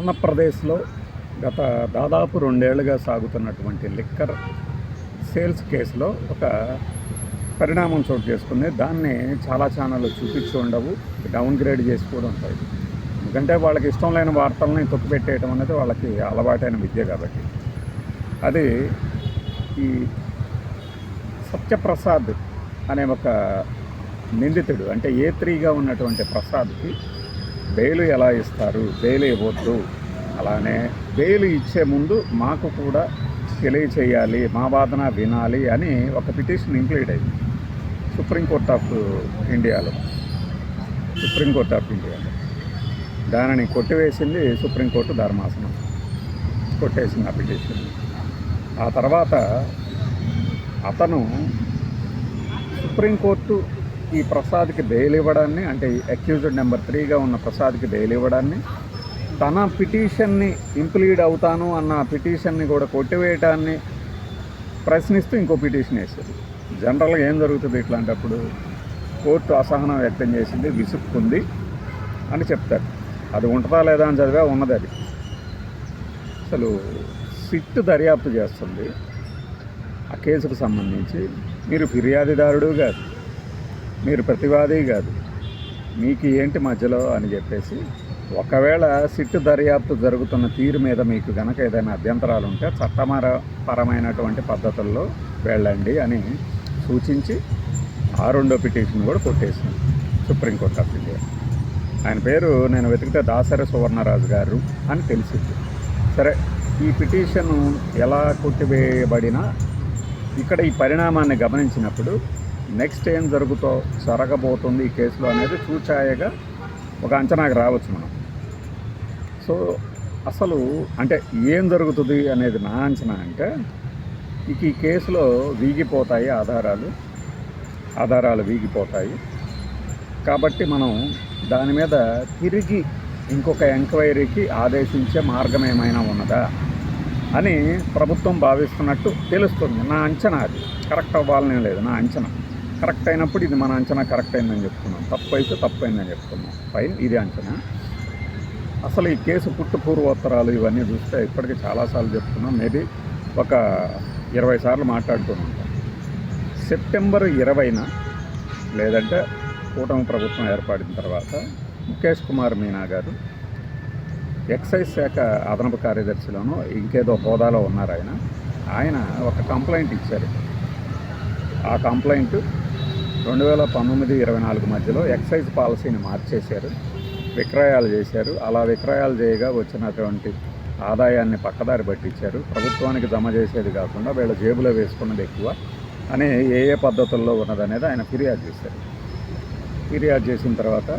ఆంధ్రప్రదేశ్లో గత దాదాపు 2 ఏళ్లుగా సాగుతున్నటువంటి లిక్కర్ సేల్స్ కేసులో ఒక పరిణామం చోటు చేసుకుంది. దాన్ని చాలా ఛానళ్ళు చూపించి ఉండవు, డౌన్ గ్రేడ్ చేసి కూడా ఉంటాయి. ఎందుకంటే వాళ్ళకి ఇష్టం లేని వార్తల్ని తొక్కిపెట్టేయడం అనేది వాళ్ళకి అలవాటైన విద్య కాబట్టి. అది ఈ సత్యప్రసాద్ అనే ఒక నిందితుడు, అంటే A3గా ఉన్నటువంటి ప్రసాద్కి బెయిల్ ఎలా ఇస్తారు, బెయిల్ ఇవ్వద్దు, అలానే బెయిల్ ఇచ్చే ముందు మాకు కూడా తెలియచేయాలి, మా వాదన వినాలి అని ఒక పిటిషన్ ఇంక్లూడ్ అయింది సుప్రీంకోర్ట్ ఆఫ్ ఇండియాలో. దానిని కొట్టివేసింది సుప్రీంకోర్టు ధర్మాసనం, కొట్టేసింది ఆ పిటిషన్. ఆ తర్వాత అతను సుప్రీంకోర్టు ఈ ప్రసాద్కి బెయిల్ ఇవ్వడాన్ని, అంటే అక్యూజ్డ్ నెంబర్ 3గా ఉన్న ప్రసాద్కి బెయిల్ ఇవ్వడాన్ని, తన పిటిషన్ని ఇంప్లీడ్ అవుతాను అన్న పిటిషన్ని కూడా కొట్టివేయటాన్ని ప్రశ్నిస్తూ ఇంకో పిటిషన్ వేసేది. జనరల్గా ఏం జరుగుతుంది ఇట్లాంటప్పుడు? కోర్టు అసహనం వ్యక్తం చేసింది, విసుక్కుంది అని చెప్తారు. అది ఉంటుందా లేదా అని చదివా, ఉన్నది. అది అసలు సిట్ దర్యాప్తు చేస్తుంది ఆ కేసుకు సంబంధించి. మీరు ఫిర్యాదుదారుడు కాదు, మీరు ప్రతివాది కాదు, మీకు ఏంటి మధ్యలో అని చెప్పేసి, ఒకవేళ సిట్ దర్యాప్తు జరుగుతున్న తీరు మీద మీకు కనుక ఏదైనా అభ్యంతరాలు ఉంటే చట్టపరమైనటువంటి పద్ధతుల్లో వెళ్ళండి అని సూచించి ఆ రెండో పిటిషన్ కూడా కొట్టేసింది సుప్రీంకోర్టు ఆఫ్ ఇండియా. ఆయన పేరు నేను వెతికితే దాసరి సువర్ణరాజు గారు అని తెలిసింది. సరే, ఈ పిటిషన్ ఎలా కొట్టివేయబడినా ఇక్కడ ఈ పరిణామాన్ని గమనించినప్పుడు నెక్స్ట్ ఏం జరగబోతుంది ఈ కేసులో అనేది చూచాయగా ఒక అంచనాకు రావచ్చు మనం. సో అసలు అంటే ఏం జరుగుతుంది అనేది నా అంచనా అంటే, ఈ కేసులో వీగిపోతాయి ఆధారాలు వీగిపోతాయి. కాబట్టి మనం దాని మీద తిరిగి ఇంకొక ఎంక్వైరీకి ఆదేశించే మార్గం ఏమైనా ఉన్నదా అని ప్రభుత్వం భావిస్తున్నట్టు తెలుస్తుంది. నా అంచనా అది. కరెక్ట్ అవ్వాలనే లేదు, నా అంచనా. కరెక్ట్ అయినప్పుడు ఇది మన అంచనా కరెక్ట్ అయిందని చెప్తున్నాం, తప్పు అయితే తప్పు అయిందని చెప్తున్నాం. ఫైన్, ఇది అంచనా. అసలు ఈ కేసు పూర్వోత్తరాలు ఇవన్నీ చూస్తే ఇప్పటికీ చాలాసార్లు చెప్తున్నాం, మేబీ ఒక 20 సార్లు మాట్లాడుతూ ఉంటాం. సెప్టెంబర్ 20న లేదంటే కూటమి ప్రభుత్వం ఏర్పడిన తర్వాత ముఖేష్ కుమార్ మీనా గారు ఎక్సైజ్ శాఖ అదనపు కార్యదర్శిలోనూ ఇంకేదో హోదాలో ఉన్నారు. ఆయన ఒక కంప్లైంట్ ఇచ్చారు. ఆ కంప్లైంట్ 2019-24 మధ్యలో ఎక్సైజ్ పాలసీని మార్చేశారు, విక్రయాలు చేశారు. అలా విక్రయాలు చేయగా వచ్చినటువంటి ఆదాయాన్ని పక్కదారి పట్టించారు. ప్రభుత్వానికి జమ చేసేది కాకుండా వీళ్ళ జేబులో వేసుకున్నది ఎక్కువ అని ఏ పద్ధతుల్లో ఉన్నదనేది ఆయన ఫిర్యాదు చేశారు. ఫిర్యాదు చేసిన తర్వాత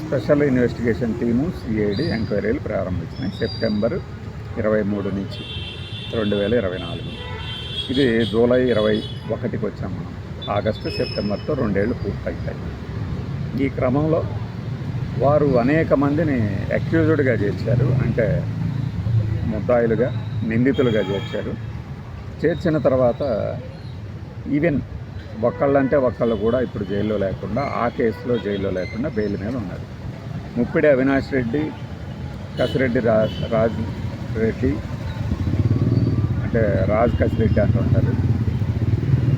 స్పెషల్ ఇన్వెస్టిగేషన్ టీము CID ఎంక్వైరీలు ప్రారంభించినాయి సెప్టెంబర్ 23 నుంచి 2024. ఇది జూలై 21కి వచ్చాం మనం. ఆగస్టు సెప్టెంబర్తో 2 ఏళ్ళు పూర్తవుతాయి. ఈ క్రమంలో వారు అనేక మందిని అక్యూజ్డ్గా చేర్చారు, అంటే ముద్దాయిలుగా, నిందితులుగా చేర్చారు. చేర్చిన తర్వాత ఈవెన్ ఒక్కళ్ళు కూడా ఇప్పుడు జైల్లో లేకుండా, ఆ కేసులో జైల్లో లేకుండా బెయిల్ మీద ఉన్నారు. ముప్పిడి అవినాష్ రెడ్డి, కసిరెడ్డి రాజ్ రెడ్డి, అంటే రాజ్ కసిరెడ్డి అంటుంటారు,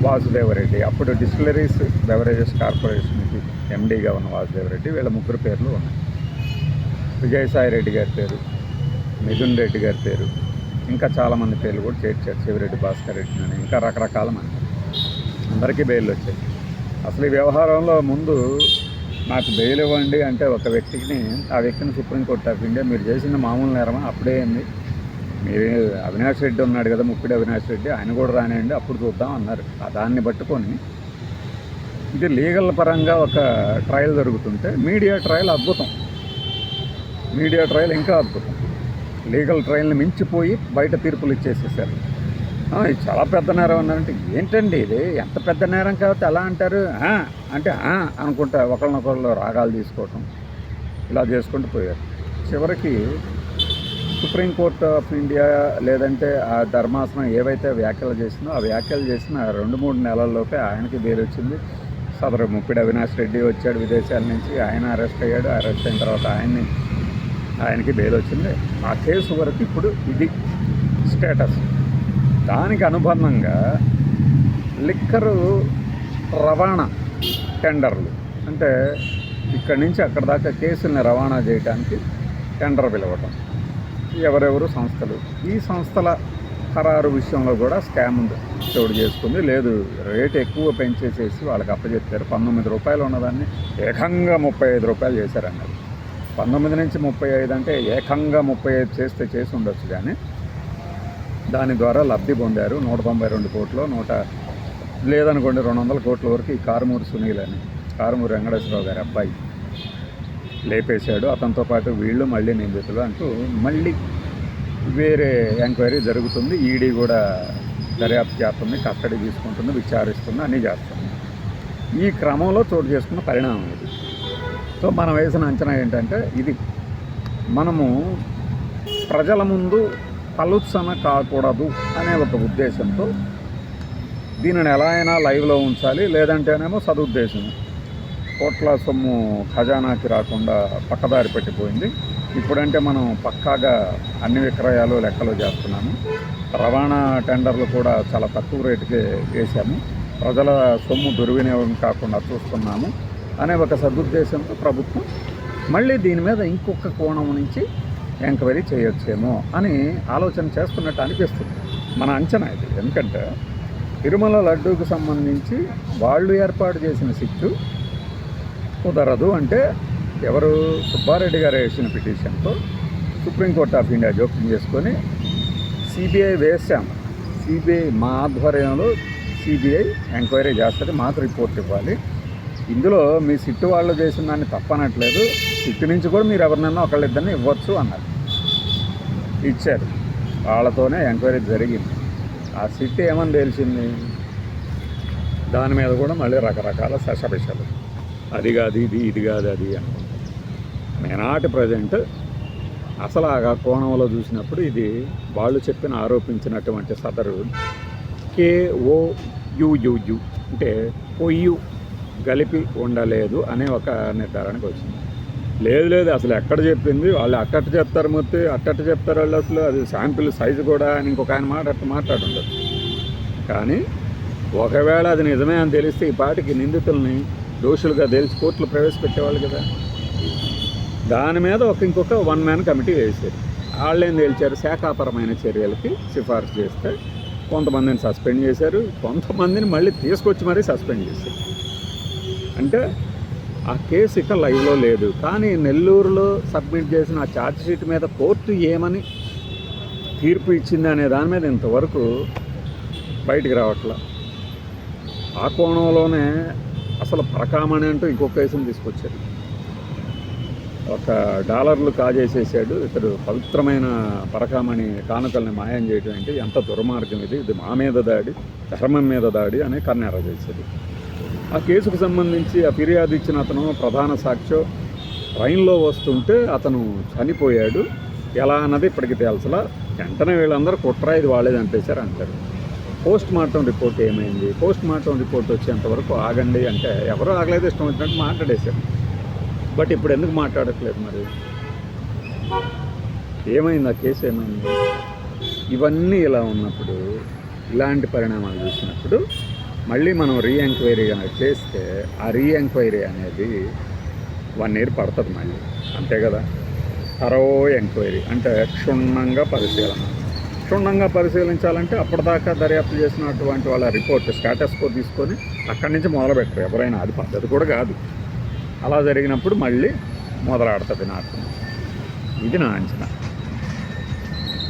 వాసుదేవరెడ్డి, అప్పుడు డిస్టిలరీస్ బెవరేజెస్ కార్పొరేషన్కి MDగా ఉన్న వాసుదేవరెడ్డి, వీళ్ళ ముగ్గురు పేర్లు ఉన్నాయి. విజయసాయి రెడ్డి గారి పేరు, మిథున్ రెడ్డి గారి పేరు, ఇంకా చాలామంది పేర్లు కూడా చేర్చారు, చెవిరెడ్డి భాస్కర్ రెడ్డి అని, ఇంకా రకరకాల మంది. అందరికీ బెయిల్ వచ్చాయి. అసలు ఈ వ్యవహారంలో ముందు నాకు బెయిల్ ఇవ్వండి అంటే ఒక ఆ వ్యక్తిని సుప్రీంకోర్టు ఆఫ్ ఇండియా, మీరు చేసిన మామూలు నేరమా, అప్పుడే ఏంది, మీరు అవినాష్ రెడ్డి ఉన్నాడు కదా, ముప్పిడి అవినాష్ రెడ్డి, ఆయన కూడా రానివ్వండి అప్పుడు చూద్దాం అన్నారు. దాన్ని పట్టుకొని ఇది లీగల్ పరంగా ఒక ట్రయల్ జరుగుతుంటే మీడియా ట్రయల్ అద్భుతం, మీడియా ట్రయల్ ఇంకా అద్భుతం. లీగల్ ట్రయల్ని మించిపోయి బయట తీర్పులు ఇచ్చేసేసారు. ఇది చాలా పెద్ద నేరం అన్నారంటే ఏంటండి ఇది, ఎంత పెద్ద నేరం కాబట్టి అలా అంటారు అంటే అనుకుంటా ఒకళ్ళనొకళ్ళు రాగాలు తీసుకోవటం, ఇలా చేసుకుంటూ పోయారు. చివరికి సుప్రీంకోర్టు ఆఫ్ ఇండియా లేదంటే ఆ ధర్మాసనం ఏవైతే వ్యాఖ్యలు చేసిందో ఆ వ్యాఖ్యలు చేసిన 2-3 నెలల్లోపే ఆయనకి బెయిల్ వచ్చింది. సదరు ముప్పిడి అవినాష్ రెడ్డి వచ్చాడు విదేశాల నుంచి, ఆయన అరెస్ట్ అయ్యాడు. అరెస్ట్ అయిన తర్వాత ఆయన్ని ఆయనకి బెయిల్ వచ్చింది. ఆ కేసు వరకు ఇప్పుడు ఇది స్టేటస్. దానికి అనుబంధంగా లిక్కరు రవాణా టెండర్లు, అంటే ఇక్కడి నుంచి అక్కడ దాకా కేసుల్ని రవాణా చేయడానికి టెండర్ పిలవటం, ఎవరెవరు సంస్థలు, ఈ సంస్థల ఖరారు విషయంలో కూడా స్కామ్ చోటు చేసుకుంది. లేదు, రేటు ఎక్కువ పెంచేసేసి వాళ్ళకి అప్పచెప్పారు. 19 రూపాయలు ఉన్నదాన్ని ఏకంగా 35 రూపాయలు చేశారన్నారు. 19 నుంచి 35 అంటే ఏకంగా 35 చేసి ఉండొచ్చు, కానీ దాని ద్వారా లబ్ధి పొందారు. 192 కోట్లు, లేదనుకోండి 200 కోట్ల వరకు ఈ కారుమూరి సునీల్ అని, కారుమూరి వెంకటేశ్వరరావు గారి అబ్బాయి లేపేశాడు. అతనితో పాటు వీళ్ళు మళ్ళీ నిందితులు అంటూ మళ్ళీ వేరే ఎంక్వైరీ జరుగుతుంది. ఈడీ కూడా దర్యాప్తు చేస్తుంది, కస్టడీ తీసుకుంటుంది, విచారిస్తుంది, అన్నీ చేస్తుంది. ఈ క్రమంలో చోటు చేసుకున్న పరిణామం ఇది. సో మనం వేసిన అంచనా ఏంటంటే, ఇది మనము ప్రజల ముందు పలుత్సన కాకూడదు అనే ఒక ఉద్దేశంతో దీనిని ఎలా అయినా లైవ్లో ఉంచాలి, లేదంటేనేమో సదుద్దేశం కోట్ల సొమ్ము ఖజానాకి రాకుండా పక్కదారి పెట్టిపోయింది. ఇప్పుడంటే మనం పక్కాగా అన్ని విక్రయాలు లెక్కలు చేస్తున్నాము, రవాణా టెండర్లు కూడా చాలా తక్కువ రేటుకే వేసాము, ప్రజల సొమ్ము దుర్వినియోగం కాకుండా చూస్తున్నాము అనే ఒక సదుద్దేశంతో ప్రభుత్వం మళ్ళీ దీని మీద ఇంకొక కోణం నుంచి ఎంక్వైరీ చేయొచ్చేమో అని ఆలోచన చేస్తున్నట్టు అనిపిస్తుంది. మన అంచనా ఇది. ఎందుకంటే తిరుమల లడ్డూకు సంబంధించి వాళ్ళు ఏర్పాటు చేసిన సిట్టు కుదరదు అంటే, ఎవరు సుబ్బారెడ్డి గారు వేసిన పిటిషన్తో సుప్రీంకోర్టు ఆఫ్ ఇండియా జోక్యం చేసుకొని సిబిఐ వేసాము. సిబిఐ మా ఆధ్వర్యంలో సిబిఐ ఎంక్వైరీ చేస్తుంది, మాకు రిపోర్ట్ ఇవ్వాలి. ఇందులో మీ సిట్టు వాళ్ళు చేసిన దాన్ని తప్పనట్లేదు, సిట్టు నుంచి కూడా మీరు ఎవరినన్నా ఒకళ్ళిద్దరిని ఇవ్వచ్చు అన్నారు. ఇచ్చారు, వాళ్ళతోనే ఎంక్వైరీ జరిగింది. ఆ సిట్టు ఏమని తెలిసింది, దాని మీద కూడా మళ్ళీ రకరకాల శషభిషలు, అది కాదు ఇది కాదు అది అనుకుంటాం. నేనాటి ప్రజెంట్ అసలు ఆ కోణంలో చూసినప్పుడు ఇది వాళ్ళు చెప్పిన ఆరోపించినటువంటి సదరు KOUUU అంటే కొయ్యు గలిపి ఉండలేదు అనే ఒక నిర్ధారణకు వచ్చింది. లేదు అసలు ఎక్కడ చెప్పింది, వాళ్ళు అట్టట్ట చెప్తారు, అట్టట్ట చెప్తారు వాళ్ళు, అసలు అది శాంపిల్ సైజు కూడా అని ఇంకొక ఆయన మాట్లాడుండదు. కానీ ఒకవేళ అది నిజమే అని తెలిస్తే ఈ పాటికి నిందితుల్ని దోషులుగా తెలిసి కోర్టులు ప్రవేశపెట్టేవాళ్ళు కదా. దాని మీద ఇంకొక 1 మ్యాన్ కమిటీ వేశారు. వాళ్ళేం తేల్చారు, శాఖాపరమైన చర్యలకి సిఫార్సు చేస్తే కొంతమందిని సస్పెండ్ చేశారు, కొంతమందిని మళ్ళీ తీసుకొచ్చి మరీ సస్పెండ్ చేశారు. అంటే ఆ కేసు ఇక లైవ్లో లేదు. కానీ నెల్లూరులో సబ్మిట్ చేసిన ఆ ఛార్జ్ షీట్ మీద కోర్టు ఏమని తీర్పు ఇచ్చింది అనే దాని మీద ఇంతవరకు బయటికి రావట్లా. ఆ కోణంలోనే అసలు పరకామణి అంటూ ఇంకొక కేసును తీసుకొచ్చారు. $1 కాజేసేసాడు ఇతడు, పవిత్రమైన పరకామణి కానుకల్ని మాయం చేయడం అంటే ఎంత దుర్మార్గం ఇది మా మీద దాడి, ధర్మం మీద దాడి అని కన్నెర చేశాడు. ఆ కేసుకు సంబంధించి ఆ ఫిర్యాదు ఇచ్చిన అతను ప్రధాన సాక్షి ట్రైన్లో వస్తుంటే అతను చనిపోయాడు, ఎలా అన్నది ఇప్పటికి తెలుసలా. వెంటనే వీళ్ళందరూ కుట్ర ఇది వాళ్ళే చంపేశారు అంటారు. పోస్ట్ మార్టం రిపోర్ట్ ఏమైంది, పోస్ట్ మార్టం రిపోర్ట్ వచ్చేంతవరకు ఆగండి అంటే ఎవరో ఆగలేదు, ఇష్టం వచ్చినట్టు మాట్లాడేశారు. బట్ ఇప్పుడు ఎందుకు మాట్లాడట్లేదు, మరి ఏమైంది, ఆ కేసు ఏమైంది? ఇవన్నీ ఇలా ఉన్నప్పుడు, ఇలాంటి పరిణామాలు చూసినప్పుడు మళ్ళీ మనం రీఎంక్వైరీ కనుక చేస్తే ఆ రీఎంక్వైరీ అనేది 1 year పడుతుంది మళ్ళీ, అంతే కదా. తరో ఎంక్వైరీ అంటే క్షుణ్ణంగా పరిశీలించాలంటే అప్పటిదాకా దర్యాప్తు చేసినటువంటి వాళ్ళ రిపోర్ట్ స్టేటస్ కో తీసుకొని అక్కడి నుంచి మొదలుపెట్టరు ఎవరైనా. అది పద్ధతి కూడా కాదు. అలా జరిగినప్పుడు మళ్ళీ మొదలాడుతుంది నాటకం. ఇది నా అంచనా.